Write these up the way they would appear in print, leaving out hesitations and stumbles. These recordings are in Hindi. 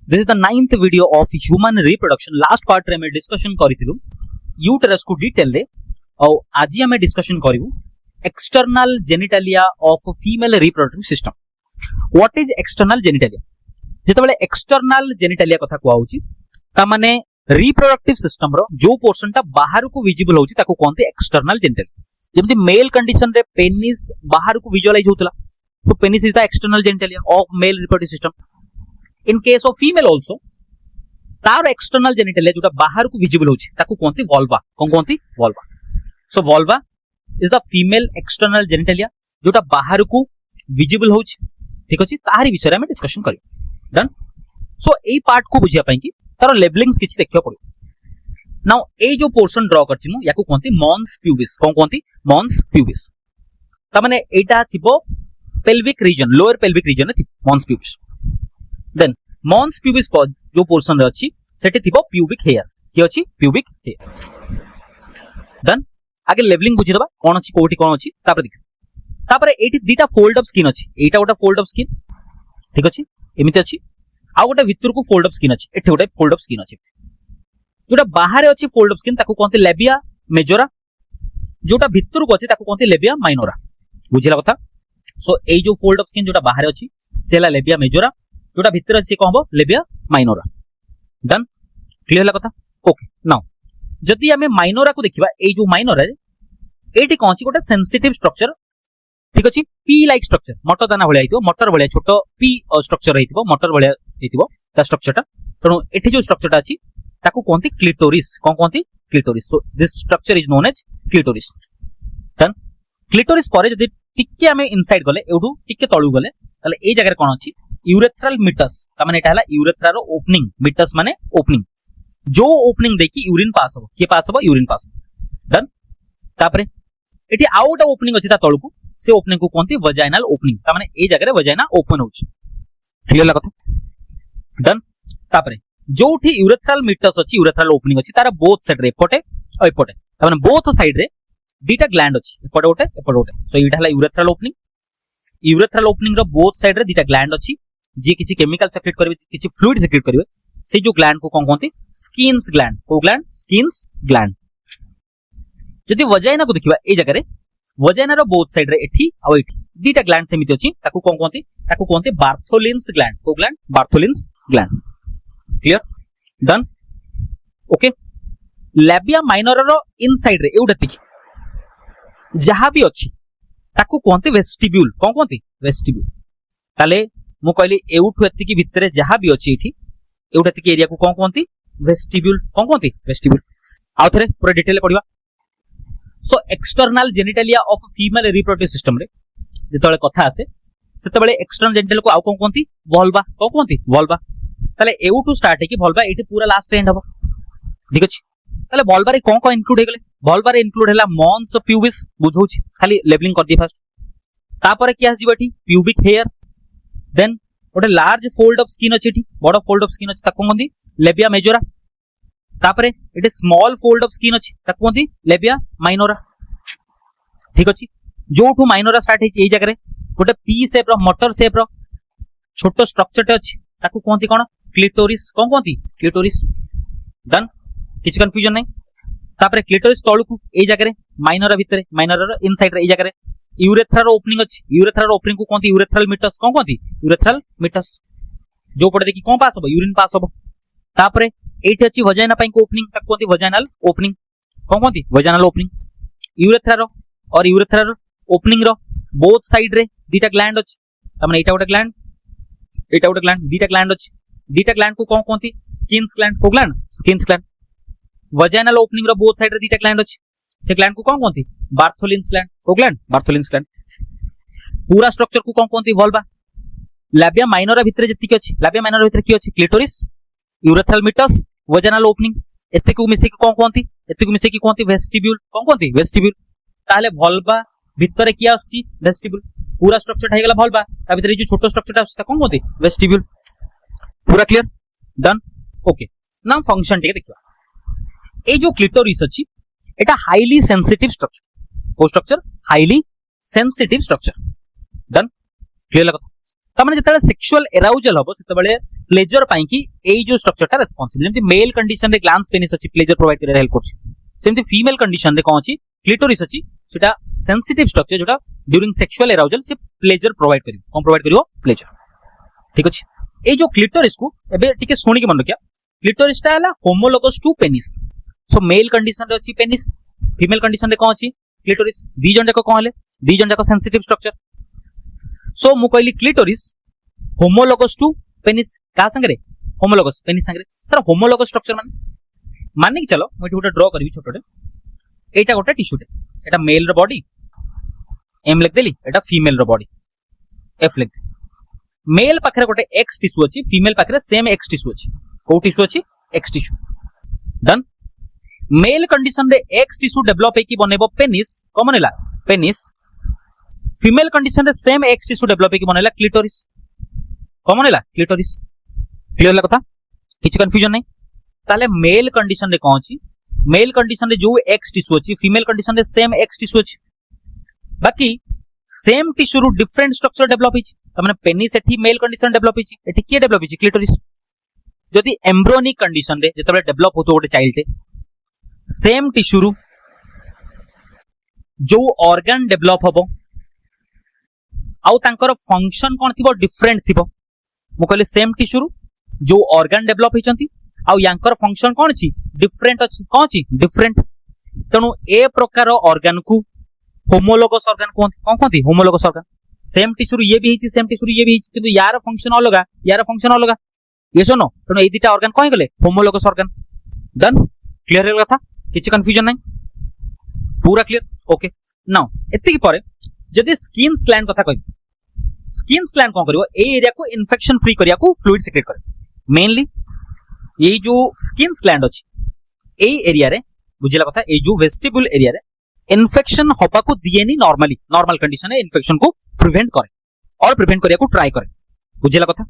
This is the 9th video of human reproduction. Last part रे मैं discussion करिथिलु यूटेरस को डिटेल रे और आज हमें discussion करिवु external genitalia of female reproductive system. What is external genitalia? जेतबेले external genitalia कथा को आउची ता माने reproductive system रो जो पोर्शन ता बाहर को विजिबल होची ताको कोनते external genitalia. जेमति मेल कंडीशन रे पेनिस बाहर को विजुअलाइज होतला. So penis is the external genitalia of male reproductive system. In case of female also, तार external genitalia जोटा बाहर को visible होची ताको कोनती vulva. कौन कोनती vulva. So vulva is the female external genitalia जोटा बाहर को visible होची. ठीक अछि ताहारी विषय रे हम डिस्कशन करियो. डन. सो एई पार्ट को बुझिया पई कि तार लेबलिंग्स किछि देखियो पड़ो. नाउ ए जो पोर्शन ड्रा करछि मु याको कोनती mons pubis. कौन कोनती mons pubis. ता माने एटा थिबो pelvic region, lower pelvic region थी mons pubis. Then mons pubis जो पोर्शन रे अछि सेठी थिबो pubic hair. कि अछि pubic hair. डन. आगे लेवलिंग बुझी दबा कोन अछि कोठी कोन अछि तापर देख. तापर एठी दीटा फोल्ड ऑफ स्किन अछि. एटा गोटा फोल्ड ऑफ स्किन. ठीक अछि एमिति अछि. आ गोटा भितर को फोल्ड ऑफ स्किन अछि. एठी गोटा फोल्ड ऑफ स्किन अछि. जोटा बाहर अछि फोल्ड ऑफ स्किन ताको कोनते लेबिया मेजोरा. जोटा भितर को अछि ताको कोनते लेबिया माइनोरा. बुझिला कथा. सो ए जो फोल्ड ऑफ स्किन जोटा बाहर अछि सेला लेबिया मेजोरा. जोटा भितर अछि कोन हो लेबिया माइनोरा. डन. क्लियर होला कथा. ओके. नाउ जदि हमें माइनोरा को देखिबा ए जो माइनोरा एटी कोन अछि गोटा सेंसिटिव स्ट्रक्चर. ठीक अछि पी लाइक स्ट्रक्चर मटर दाना भलिया हितबो मटर भलिया छोटो पी स्ट्रक्चर हितबो मटर भलिया हितबो ता स्ट्रक्चरटा. तनो एठी जो स्ट्रक्चरटा अछि ताको कोनती क्लिटोरिस. कोन कोनती clitoris. So this structure is known as clitoris. Done. Clitoris परे जदि टिके हमें इनसाइड गले एउडू टिके तळु गले ताले ए जगह रे कोन अछि यूरेथ्रल मिटस. ता माने एटा हला यूरेथ्रा रो ओपनिंग. मिटस माने ओपनिंग जो ओपनिंग देखि यूरिन पास हो के पास हो यूरिन पास. डन. तापरे एठी आउट ओपनिंग अछि ता तळु को से ओपनिंग को कोनती वजाइनल ओपनिंग. ता माने ए जगह रे वजाइना ओपन होछि. क्लियर ला कथा. डन. तापरे जोठी यूरेथ्रल मिटस अछि यूरेथ्रल ओपनिंग अछि तारा बोथ साइड रे एपटे और एपटे ता माने बोथ साइड रे दीटा ग्लैंड अछि एपटे ओटे एपटे ओटे. सो इटा हला यूरेथ्रल ओपनिंग. यूरेथ्रल ओपनिंग रो बोथ साइड रे दीटा ग्लैंड अछि जे किछि केमिकल सेक्रेट करबे किछि फ्लूइड सेक्रेट करबे से जो ग्लैंड को कोन कोनती स्किन्स ग्लैंड. को ग्लैंड स्किन्स ग्लैंड. जदि वजाइना को देखिबा ए जगह रे वजाइना रो बोथ साइड रे एठी आ एठी दीटा ग्लैंड सेमिति अछि ताको कोन कोनती बार्थोलिन्स ग्लैंड. को gland Bartholin's gland. Clear. Done. Okay. Labia minor रो इनसाइड रे एउडा देखि जहां भी अछि ताको कोनते वेस्टिब्यूल. कोन कोनती वेस्टिब्यूल. ताले मु कहली एउठु एति की भितरे जहां भी अछि एठी एउडा एति की एरिया को कोन कोनती वेस्टिब्यूल. कोन कोनती वेस्टिब्यूल. आउ थरे पूरा डिटेल पढिबा. So external genitalia of female reproductive system रे जेतबेले कथा आसे सेतबेले एक्सटर्नल जेनिटल को आउ कोन कोनती वल्वा. कोन कोनती वल्वा. ताले एउठु स्टार्ट है कि वल्वा एठी पूरा लास्ट एंड हबो. ठीक अछि. ताले वल्वा रे कोन कोन इंक्लूड हे गेले वल्वा रे इंक्लूड हला mons pubis बुझौछि खाली लेबलिंग कर दिए फर्स्ट. तापर कि आसी बठी pubic hair. देन ओटे लार्ज फोल्ड ऑफ स्किन अछि एठी बडो फोल्ड ऑफ स्किन अछि ताको कोनती लेबिया मेजोरा. तापर एटे स्मॉल फोल्ड ऑफ स्किन अछि ताको कोनती लेबिया माइनोरा. ठीक अछि. जोठु माइनोरा स्टार्ट है ए जगह रे ओटे पी शेप रो मटर शेप रो छोटो स्ट्रक्चर टे अछि ताको कोनती कोन क्लिटोरिस. कोन कोनती क्लिटोरिस. डन. किछ कंफ्यूजन नै. तापर क्लिटोरिस तळु को ए जगह रे माइनोरा भितरे माइनोरा रो इनसाइड रे ए जगह रे यूरेथ्रा रो ओपनिंग अछि. यूरेथ्रा रो ओपनिंग को कोनती यूरेथ्रल मिटस. कोन कोनती यूरेथ्रल मिटस. जो पडे देखि कोन पास हो यूरिन पास हो. तापर एठी अछि वजाइना पई को ओपनिंग ताको कोनती वजाइनल ओपनिंग. कोन कोनती वजाइनल ओपनिंग. यूरेथ्रा रो और यूरेथ्रा रो ओपनिंग रो बोथ साइड रे दीटा ग्लैंड अछि. तमने एटा गोटा ग्लैंड एटा गोटा ग्लैंड दीटा ग्लैंड अछि. दीटा ग्लैंड को कोन कोनती स्किन्स ग्लैंड. को gland Skene's gland. Vaginal opening रो बोथ साइड रे दीटा ग्लैंड अछि. से ग्लैंड को कोन कोनती बार्थोलिन्स ग्लैंड. को ग्लैंड बार्थोलिन्स ग्लैंड. पूरा स्ट्रक्चर को कोन कोनती वल्वा. लेबिया माइनोरा भितरे जति के अछि लेबिया माइनोरा भितरे की अछि क्लिटोरिस यूरेथ्रल मिटस वजाइनल ओपनिंग. एते को मिसे के कोन कोनती एते को मिसे के कोनती वेस्टिब्यूल. कोन कोनती वेस्टिब्यूल. ताले वल्वा भितरे की आछि वेस्टिब्यूल. पूरा स्ट्रक्चर हे गेला वल्वा ता भितरे जो छोटो स्ट्रक्चर आछि ता कोन कोनती वेस्टिब्यूल. पूरा clear. Done. Okay. Now function टिके देखिबा. ए जो क्लिटोरिस अछि एटा हाईली सेंसिटिव स्ट्रक्चर. को structure highly sensitive structure. Done. Clear लगा. तमाने जेतेबेले सेक्सुअल एराउजल हबो सेतेबेले प्लेजर पाई कि एई जो स्ट्रक्चरटा रेस्पोंसिबल जेमति मेल कंडीशन रे ग्लांस पेनिस अछि प्लेजर प्रोवाइड करे हेल्प करछि सेमति फीमेल कंडीशन रे कोन अछि क्लिटोरिस अछि सेटा सेंसिटिव स्ट्रक्चर जोटा ड्यूरिंग सेक्सुअल एराउजल से प्लेजर प्रोवाइड करियो कोन प्रोवाइड करियो प्लेजर ठीक अछि ए जो क्लिटोरिस को एबे टिके सुनी के मन रखिया क्लिटोरिस टा हला homologous to penis so male condition रे अछि पेनिस फीमेल कंडीशन रे कोन अछि क्लिटोरिस दी जन जाको कोन हले दी जन जाको सेंसिटिव स्ट्रक्चर सो मु कहली क्लिटोरिस होमोलोगस टू पेनिस का संगे रे होमोलोगस पेनिस संगे सर होमोलोगस स्ट्रक्चर माने कि चलो मैं गोटे ड्रॉ करबी छोटटे एटा गोटे टिश्यूटे एटा मेल रो बॉडी एम लिख देली एटा फीमेल रो बॉडी एफ लिख मेल पाखरे गोटे एक्स टिश्यू अछि फीमेल पाखरे सेम एक्स टिश्यू अछि को टिश्यू अछि एक्स टिश्यू डन मेल कंडीशन रे एक्स टिश्यू डेवलप हेकी बनेबो पेनिस कमन हैला पेनिस फीमेल कंडीशन रे सेम एक्स टिश्यू डेवलप हेकी बनेला क्लिटोरिस कमन हैला क्लिटोरिस क्लियर ला कथा किछ कंफ्यूजन नै ताले मेल कंडीशन रे कोन अछि मेल कंडीशन रे जो एक्स टिश्यू अछि फीमेल कंडीशन रे सेम एक्स टिश्यू अछि बाकी सेम टिश्यू रु डिफरेंट स्ट्रक्चर डेवलप हिच तमने पेनिस एठी मेल कंडीशन डेवलप हिच एठी के डेवलप हिच क्लिटोरिस जदि एम्ब्रियोनिक कंडीशन रे जेतबे डेवलप होतो गोटे चाइल्ड सेम टिश्यू रु जो ऑर्गन डेवलप हबो आउ तांकर फंक्शन कोन थिबो डिफरेंट थिबो मु कहले सेम टिश्यू रु जो ऑर्गन डेवलप हिचंती आउ यांकर फंक्शन कोन अछि डिफरेंट अछि कोन अछि डिफरेंट तनु ए प्रकार ऑर्गन को होमोलोगस ऑर्गन कोन कोन होमोलोगस ऑर्गन सेम टिश्यू ये भी हिची सेम टिश्यू ये भी हिची किंतु यार फंक्शन अलगा ये सुनो तनु ए दिटा ऑर्गन कोन गले होमोलोगस ऑर्गन डन क्लियर है कथा किछ कंफ्यूजन नै पूरा क्लियर ओके नाउ एति की परे जदि स्किन ग्लैंड कथा कहबी स्किन ग्लैंड कोन करिवो ए एरिया को इन्फेक्शन फ्री करिया को फ्लूइड सिक्रेट करे मेनली ये जो स्किन ग्लैंड अछि ए एरिया रे बुझिला कथा ए जो वेस्टिबुल एरिया रे इन्फेक्शन होबा को दिएनी नॉर्मल कंडीशन है इन्फेक्शन को प्रिवेंट करे और प्रिवेंट करिया को ट्राई करे बुझिला कथा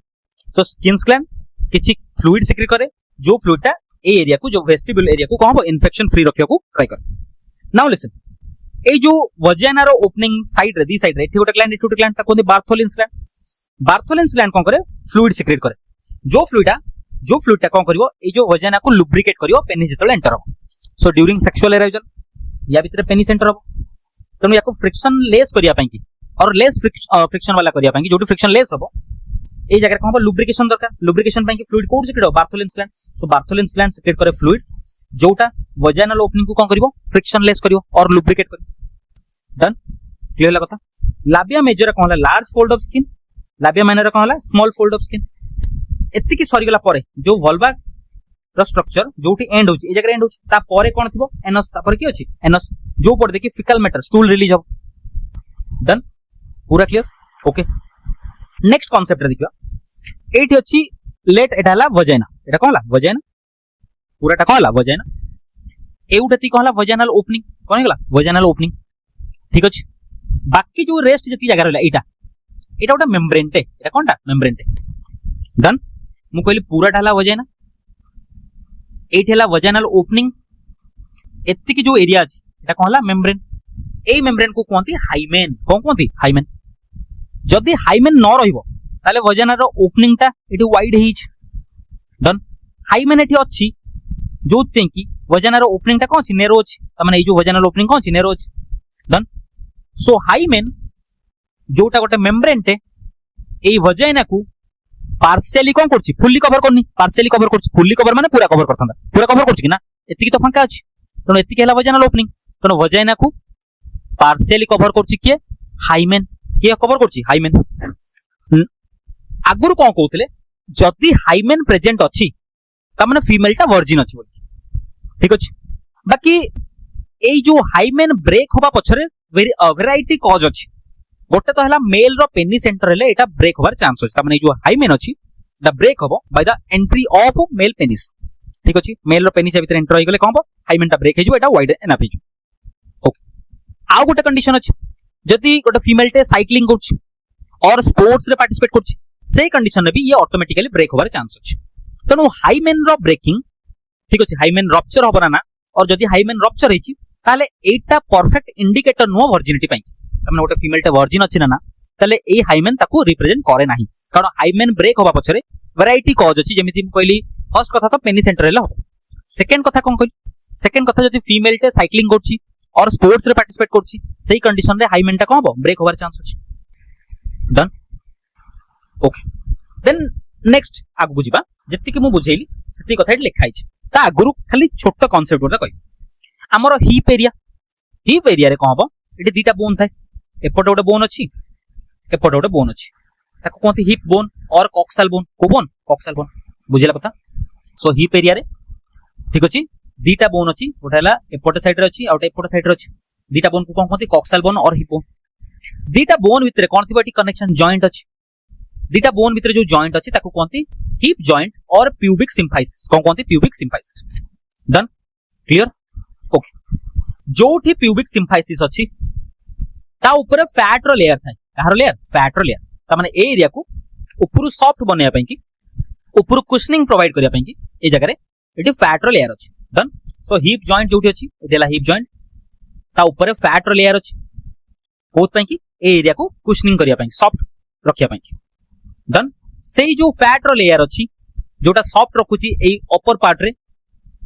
सो स्किन ग्लैंड किछि फ्लूइड सिक्रेट करे जो फ्लूइडटा ए एरिया को जो वेस्टिबुल एरिया को कहबो इन्फेक्शन फ्री रखिया को ट्राई करे नाउ लिसन ए जो वजाइना रो ओपनिंग साइड रे दी साइड रे एठी गोटे ग्लैंड ता कोन बार्थोलिन्स ग्लैंड कोन करे फ्लूइड सिक्रेट करे जो फ्लूइडटा कोन करिवो ए जो वजाइना को लुब्रिकेट करिवो पेनिस जेतले एंटर हो सो ड्यूरिंग सेक्सुअल एराउजल या भीतर पेनिस एंटर हो तनु याको फ्रिक्शन लेस करिया पई की और लेस फ्रिक्शन वाला करिया पई की जोटी फ्रिक्शन लेस हो ए जगह कोन लुब्रिकेशन दरकार लुब्रिकेशन पई की फ्लूइड कोड सिक्रेट हो Bartholin's gland so Bartholin's gland secrete करे फ्लूइड जोटा वजाइनल ओपनिंग को कोन करिवो फ्रिक्शन लेस करिवो और लुब्रिकेट करिवो डन क्लियर ला कथा लाबिया मेजर कोन large fold of skin labia minor कोन स्मॉल फोल्ड ऑफ स्किन एति की सरी गला परे जो वल्वा रो स्ट्रक्चर जोटी एंड होची ए जगह एंड होची ता परे कोन थिबो एनस ता परे की अछि एनस जो पड़ देखि फिकल मैटर स्टूल रिलीज हो डन पूरा क्लियर ओके नेक्स्ट कांसेप्ट रे देखियो एठी अछि लेट एटाला वजाइना एटा कोनला वजाइना पूराटा कोनला वजाइना एउटती कोनला वजाइनल ओपनिंग कोन गेला वजाइनल ओपनिंग ठीक अछि बाकी जो रेस्ट जति जगह रहला एटा गोटे मेम्ब्रेनटे एटा कोनटा मेम्ब्रेनटे डन मु कहली पूराटा हला वजाइना एठी हला वजाइनल ओपनिंग एति की जो एरिया अछि एटा कोनला मेम्ब्रेन ए मेम्ब्रेन को कोनती हाइमेन कोनती हाइमेन जदि हाइमेन न रहिबो ताले वजाइनार ओपनिंग ता एठी वाइड हिच डन हाइमेन एठी अछि जो कि वजाइनार ओपनिंग ता कोन अछि नेरो अछि त माने ए जो वजाइनल ओपनिंग कोन अछि नेरो अछि डन सो हाइमेन जोटा गोटे मेम्ब्रेन टे ए वजाइना को पार्शियली कोन करछि फुल्ली कवर करनी पार्शियली कवर करछि फुल्ली कवर माने पूरा कवर करथंदा पूरा कवर करछि कि ना एतिकी तो फांका अछि तनो एतिकी हला वजाइनल ओपनिंग तनो वजाइना को पार्शियली कवर करछि के हाइमेन के कवर करछि हाइमेन आगुर कोन कहउतले जदी हाइमेन प्रेजेंट अछि त माने फीमेल ता वर्जिन अछि बोली ठीक अछि बाकी ए जो हाइमेन ब्रेक होबा पछरे वेराइटी कॉज अछि गोटे तो हला मेल रो पेनिस एंटर हेले एटा ब्रेक होबार चांस अछि त माने जो हाइमेन अछि द ब्रेक होबो by the entry of male penis ठीक अछि मेल रो पेनिस भीतर एंटर होई गेले कोन हाइमेन ता ब्रेक हे जो एटा वाइड एनफ हे जो ओके आ गोटे कंडीशन अछि जदी गोटे फीमेल टे साइक्लिंग करछि और स्पोर्ट्स रे पार्टिसिपेट करछि से कंडीशन रे भी ये ऑटोमेटिकली ब्रेक होबार चांस अछि तनो हाइमेन रो ब्रेकिंग ठीक अछि हाइमेन रप्चर होबना ना और जदी हाइमेन रप्चर हेछि ताले एटा परफेक्ट इंडिकेटर नो वर्जिनिटी पई हमने गोटे फीमेल टे वर्जिन अछि ना ताले ए हाइमेन ताको रिप्रेजेंट करे नाही कारण हाइमेन ब्रेक होबा पछरे वैरायटी कॉज अछि जेमिति म कहली फर्स्ट कथा तो पेनी सेंटर हेला हो सेकंड कथा कोन कहली सेकंड कथा जदि फीमेल टे साइक्लिंग करछि और स्पोर्ट्स रे पार्टिसिपेट करछि सेही कंडीशन रे हाइमेन टा कोन हो ब्रेक होबार चांस अछि डन ओके देन नेक्स्ट आगु बुझिबा जति कि मु बुझेली सेति कथा एट लिखा अछि ता आगुरु खाली छोट कांसेप्ट गोटा कहि हमर हिप एरिया रे कोन हो एटी दीटा बोन थाए एपटे गोटे बोन अछि एपटे गोटे बोन अछि ताको कोनती हिप बोन और कॉक्सल बोन को बोन कॉक्सल बोन बुझिला कथा सो हिप एरिया रे ठीक अछि दीटा बोन अछि गोटा हला एपटे साइड रे अछि और एपटे साइड रे अछि दीटा बोन को कोन कोनती कॉक्सल बोन और हिप बोन दीटा बोन भितरे कोन थिबा टी कनेक्शन जॉइंट अछि दीटा बोन भितरे जो जॉइंट अछि ताको कोनती हिप जॉइंट और प्यूबिक सिम्फाइसिस कोन कोनती pubic symphysis done clear okay जोठी प्यूबिक सिम्फाइसिस अछि ता ऊपर फैट रो लेयर थाए कहार लेयर फैट रो लेयर ता माने ए एरिया को ऊपर सॉफ्ट बनेया पई कि ऊपर कुशनिंग प्रोवाइड करिया पई कि ए जगह रे एटी फैट रो लेयर अछि डन सो हिप जॉइंट जोठी अछि एटेला हिप जॉइंट ता ऊपर फैट रो लेयर अछि कोत पई कि ए एरिया को कुशनिंग करिया पई सॉफ्ट रखिया पई डन सेही जो फैट रो लेयर अछि जोटा सॉफ्ट रखुची ए अपर पार्ट रे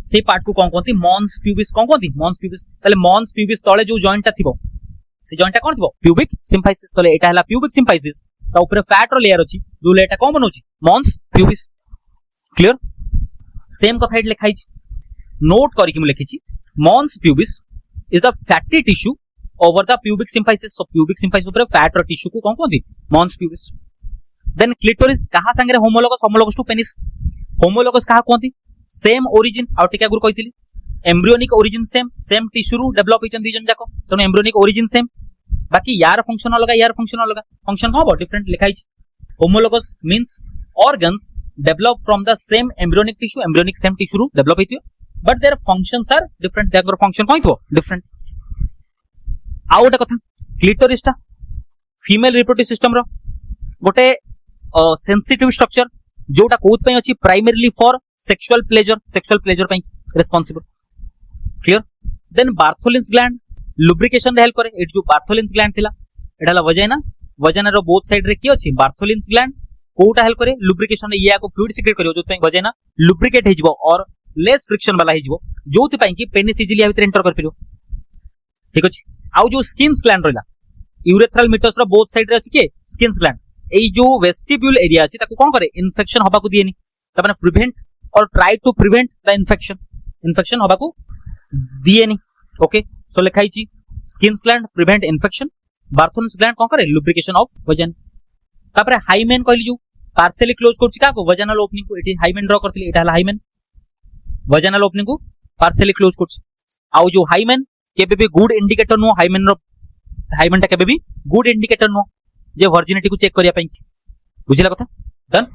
से पार्ट को कोन कोनती मॉन्स प्यूबिस कोन कोनती मॉन्स प्यूबिस चले मॉन्स प्यूबिस तळे जो जॉइंट ता थिबो से जॉइंट ता कोन थिबो प्यूबिक सिम्फाइसिस तळे एटा हला प्यूबिक सिम्फाइसिस ता ऊपर फैट रो लेयर अछि जो लेटा कोन बनोची मॉन्स प्यूबिस क्लियर सेम कथा इट लिखाई छी नोट करी कि मु लिखिची mons pubis is the fatty tissue over the pubic symphysis so pubic symphysis ऊपर फैट रो टिश्यू को कोन कोनती मॉन्स प्यूबिस देन क्लिटोरिस कहा संगे होमोलोगस टू पेनिस होमोलोगस कहा कोनती सेम ओरिजिन आउ टिका गुरु कहितली एम्ब्रियोनिक ओरिजिन सेम टिश्यू रु डेवलप हिचन दिजन जाको तनो एम्ब्रियोनिक ओरिजिन सेम बाकी यार फंक्शन अलग फंक्शन हो डिफरेंट लिखाई छी homologous means organs develop from the same embryonic same tissue रु डेवलप हितियो but their functions are different their function कहितो डिफरेंट आउ गोटे कथा क्लिटोरिस टा फीमेल रिप्रोडक्टिव सिस्टम रो गोटे सेंसिटिव स्ट्रक्चर जोटा कोथ पई अछि प्राइमरीली फॉर सेक्सुअल प्लेजर पई responsible clear then Bartholin's gland lubrication रे हेल्प करे एट जो बार्थोलिन्स ग्लैंड थिला एटाला वजाना रो बोथ साइड रे की अछि बार्थोलिन्स ग्लैंड कोटा हेल्प करे लुब्रिकेशन या को फ्लूइड सिक्रेट करियो जो पई वजाना लुब्रिकेट हे जिवो और लेस फ्रिक्शन वाला हे जिवो जोति पई कि पेनिस इजीली भीतर एंटर कर परियो ठीक अछि आउ जो स्किन्स ग्लैंड रहला यूरेथ्रल मिटस रो बोथ साइड रे अछि के स्किन्स ग्लैंड ए जो वेस्टिब्यूल एरिया अछि ताको कोन करे इन्फेक्शन होबा को दिएनी त माने प्रिवेंट और try to prevent the infection होबा को दिएनी ओके सो लिखाई छी Skene's gland prevent infection Bartholin's gland कोन करे लुब्रिकेशन ऑफ वजन तापरे हाइमेन कहली जो पार्शियली क्लोज करछि का को वजानल ओपनिंग को एटी हाइमेन ड्रा करथि एटा हला हाइमेन वजानल ओपनिंग को पार्शियली क्लोज करछि आउ जो हाइमेन केबे भी गुड इंडिकेटर नो हाइमेन टा केबे भी गुड इंडिकेटर नो जे वर्जिनिटी को चेक करिया पई बुझिला कथा डन